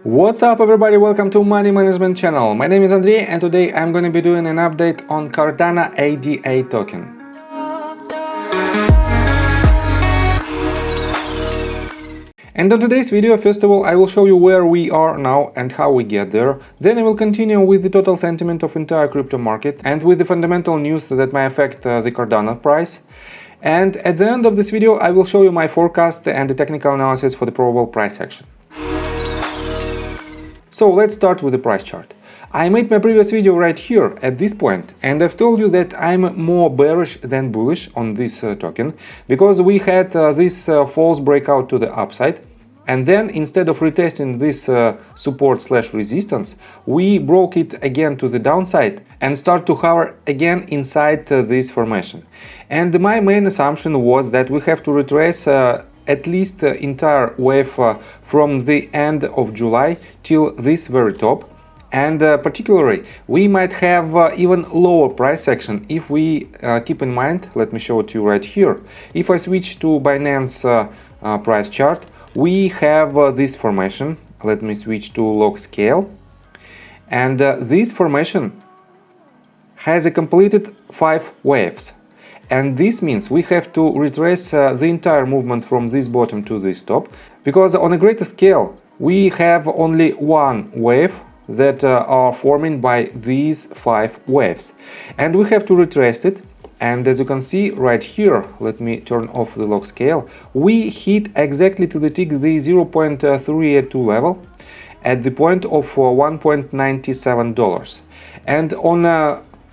What's up everybody, welcome to Money Management channel. My name is Andrei and today I'm going to be doing an update on Cardano ADA token. And on today's video, first of all, I will show you where we are now and how we get there. Then I will continue with the total sentiment of entire crypto market and with the fundamental news that may affect the Cardano price. And at the end of this video, I will show you my forecast and the technical analysis for the probable price action. So let's start with the price chart. I made my previous video right here at this point, and I've told you that I'm more bearish than bullish on this token because we had this false breakout to the upside, and then instead of retesting this support/resistance, we broke it again to the downside and start to hover again inside this formation. And my main assumption was that we have to retrace at least the entire wave from the end of July till this very top, and particularly we might have even lower price action if we keep in mind, let me show it to you right here. If I switch to Binance price chart, we have this formation. Let me switch to log scale, and this formation has a completed 5 waves. And this means we have to retrace the entire movement from this bottom to this top, because on a greater scale we have only one wave that are forming by these 5 waves, and we have to retrace it. And as you can see right here, let me turn off the log scale, we hit exactly to the tick the 0.382 level at the point of $1.97. And on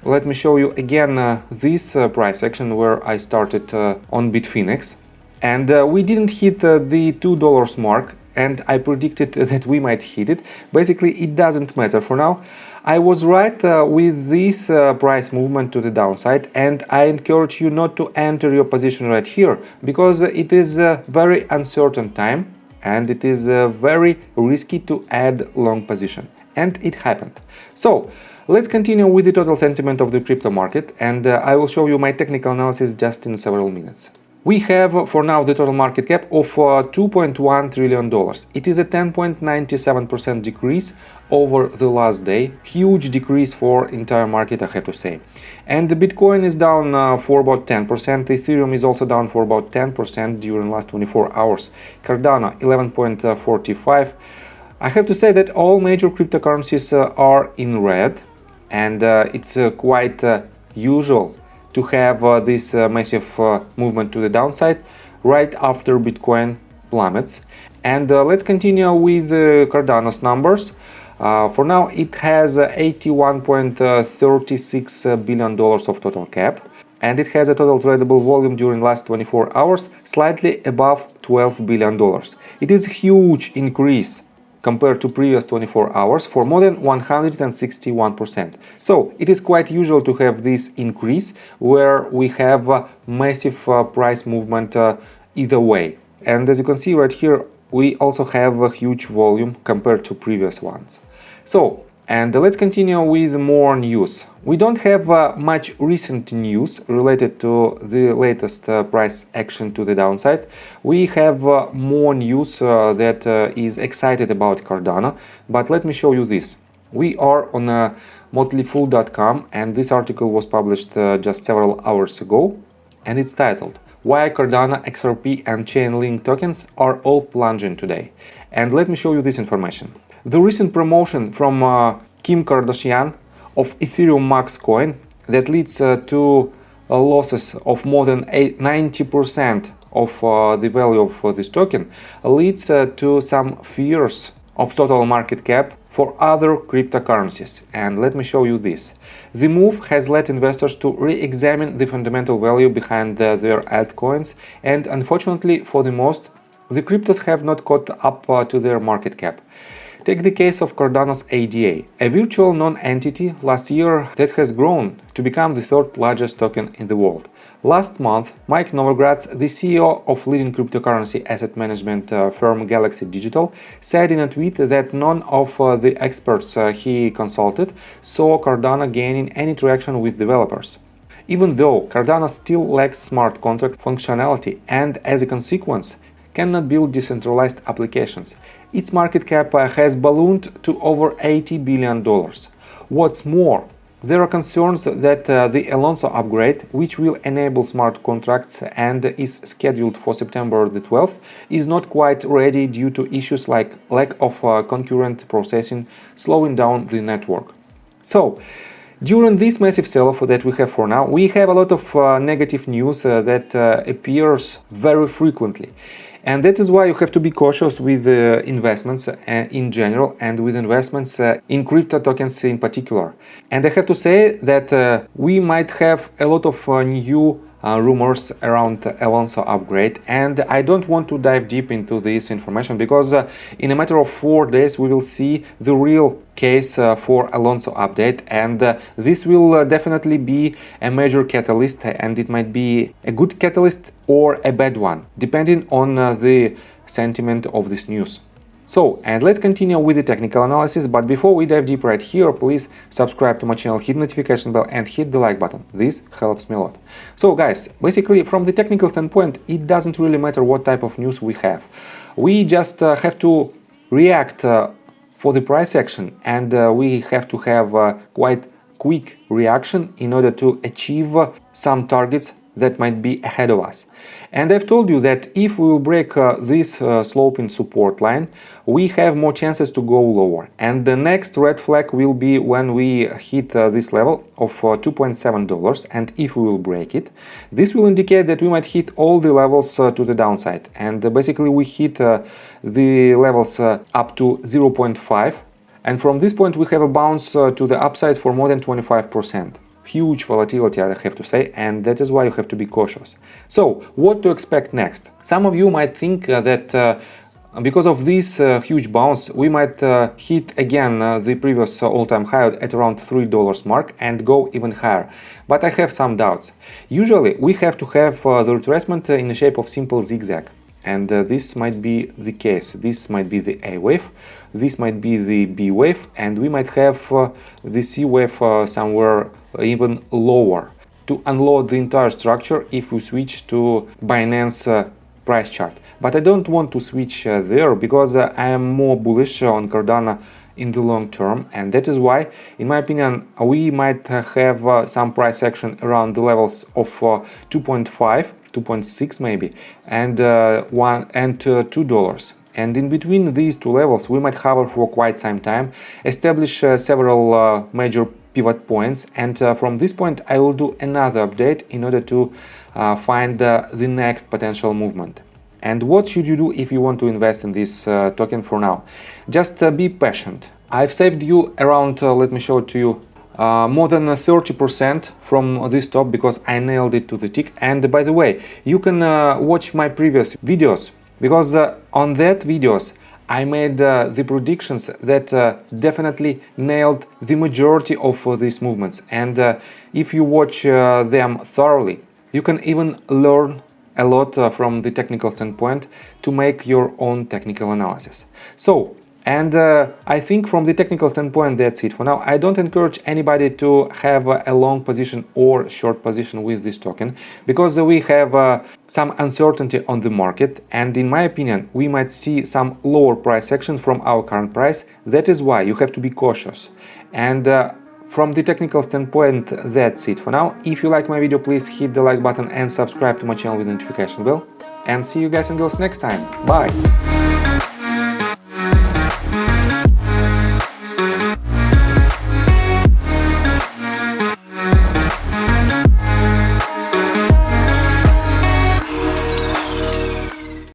let me show you again this price action where I started on Bitfinex, and we didn't hit the $2 mark, and I predicted that we might hit it. Basically, it doesn't matter for now. I was right with this price movement to the downside, and I encourage you not to enter your position right here because it is a very uncertain time and it is very risky to add long position, and it happened. So let's continue with the total sentiment of the crypto market, and I will show you my technical analysis just in several minutes. We have for now the total market cap of $2.1 trillion. It is a 10.97% decrease over the last day. Huge decrease for entire market, I have to say. And the Bitcoin is down for about 10%. Ethereum is also down for about 10% during last 24 hours. Cardano 11.45. I have to say that all major cryptocurrencies are in red, and it's quite usual to have this massive movement to the downside right after Bitcoin plummets. And let's continue with Cardano's numbers. For now, it has $81.36 billion of total cap, and it has a total tradable volume during last 24 hours slightly above $12 billion. It is a huge increase compared to previous 24 hours for more than 161%. So it is quite usual to have this increase where we have a massive price movement either way. And as you can see right here, we also have a huge volume compared to previous ones. So, and let's continue with more news. We don't have much recent news related to the latest price action to the downside. We have more news that is excited about Cardano, but let me show you this. We are on motleyfool.com, and this article was published just several hours ago, and it's titled "Why Cardano, XRP and Chainlink tokens are all plunging today." And let me show you this information. The recent promotion from Kim Kardashian of Ethereum Max coin that leads to losses of more than 90% of the value of this token leads to some fears of total market cap for other cryptocurrencies. And let me show you this. The move has led investors to re-examine the fundamental value behind their altcoins, and unfortunately for the most, the cryptos have not caught up to their market cap. Take the case of Cardano's ADA, a virtual non-entity last year that has grown to become the third largest token in the world. Last month, Mike Novogratz, the CEO of leading cryptocurrency asset management firm Galaxy Digital, said in a tweet that none of the experts he consulted saw Cardano gaining any traction with developers. Even though Cardano still lacks smart contract functionality and, as a consequence, cannot build decentralized applications. its market cap has ballooned to over $80 billion. What's more, there are concerns that the Alonso upgrade, which will enable smart contracts and is scheduled for September the 12th, is not quite ready due to issues like lack of concurrent processing slowing down the network. So, during this massive sell-off that we have for now, we have a lot of negative news that appears very frequently. And that is why you have to be cautious with investments in general and with investments in crypto tokens in particular. And I have to say that we might have a lot of new rumors around Alonso upgrade, and I don't want to dive deep into this information because in a matter of 4 days we will see the real case for Alonso update, and this will definitely be a major catalyst, and it might be a good catalyst or a bad one depending on the sentiment of this news. So, and let's continue with the technical analysis, but before we dive deep right here, please subscribe to my channel, hit the notification bell and hit the like button. This helps me a lot. So guys, basically from the technical standpoint, it doesn't really matter what type of news we have. We just have to react for the price action, and we have to have quite quick reaction in order to achieve some targets that might be ahead of us. And I've told you that if we will break this sloping support line, we have more chances to go lower. And the next red flag will be when we hit this level of $2.7. And if we will break it, this will indicate that we might hit all the levels to the downside. And basically we hit the levels up to 0.5. And from this point we have a bounce to the upside for more than 25%. Huge volatility, I have to say, and that is why you have to be cautious. So, what to expect next? Some of you might think that because of this huge bounce, we might hit again the previous all-time high at around $3 mark and go even higher. But I have some doubts. Usually, we have to have the retracement in the shape of simple zigzag. And this might be the case. This might be the A wave, this might be the B wave, and we might have the C wave somewhere even lower to unload the entire structure if we switch to Binance price chart. But I don't want to switch there because I am more bullish on Cardano in the long term, and that is why, in my opinion, we might have some price action around the levels of 2.5, 2.6 maybe, and $2. And in between these two levels, we might hover for quite some time, establish several major pivot points, and from this point I will do another update in order to find the next potential movement. And what should you do if you want to invest in this token for now? Just be patient. I've saved you around, let me show it to you, more than 30% from this top because I nailed it to the tick. And by the way, you can watch my previous videos because on that videos I made the predictions that definitely nailed the majority of these movements. And if you watch them thoroughly, you can even learn a lot from the technical standpoint to make your own technical analysis. So, and I think from the technical standpoint that's it for now. I don't encourage anybody to have a long position or short position with this token because we have some uncertainty on the market, and in my opinion we might see some lower price action from our current price. That is why you have to be cautious. And from the technical standpoint, that's it for now. If you like my video, please hit the like button and subscribe to my channel with the notification bell. And see you guys and girls next time. Bye!